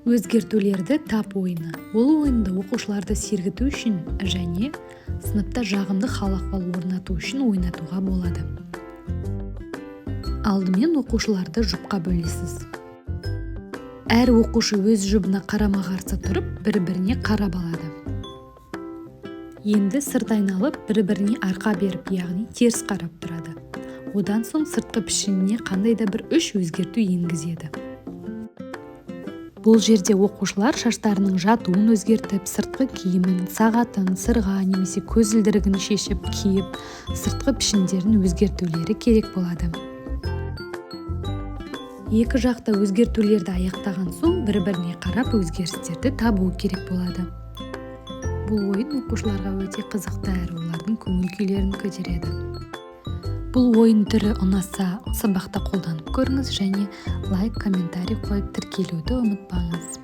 Өзгертулерді тап ойыны. Бұл ойынды оқушыларды сергіту үшін және сыныпта жағымды хал-ахуал орнату үшін ойнатуға болады. Алдымен оқушыларды жұпқа бөлесіз. Әр оқушы өз жұбына қарама-қарсы тұрып, бір-біріне қарап алады. Енді сырт айналып, бір-біріне арқа беріп, яғни теріс қарап тұрады. Одан соң сыртқы пішініне қандай да бір үш өзгерту енгізеді. Бұл жерде оқушылар шаштарының жатуын өзгертіп, сыртқы киімін, сағатын, сырға немесе көзілдірігін шешіп, киіп, сыртқы пішіндерін өзгертулері керек болады. Екі жақта өзгертулерді аяқтаған соң бір-біріне қарап өзгерістерді табу керек болады. Бұл ойын оқушыларға өте қызықты әрі олардың көңіл-күйлерін көтереді. Бұл ойын түрі ұнаса, сабақта қолданып көріңіз және лайк, комментарий қойып тіркелуді ұмытпаңыз.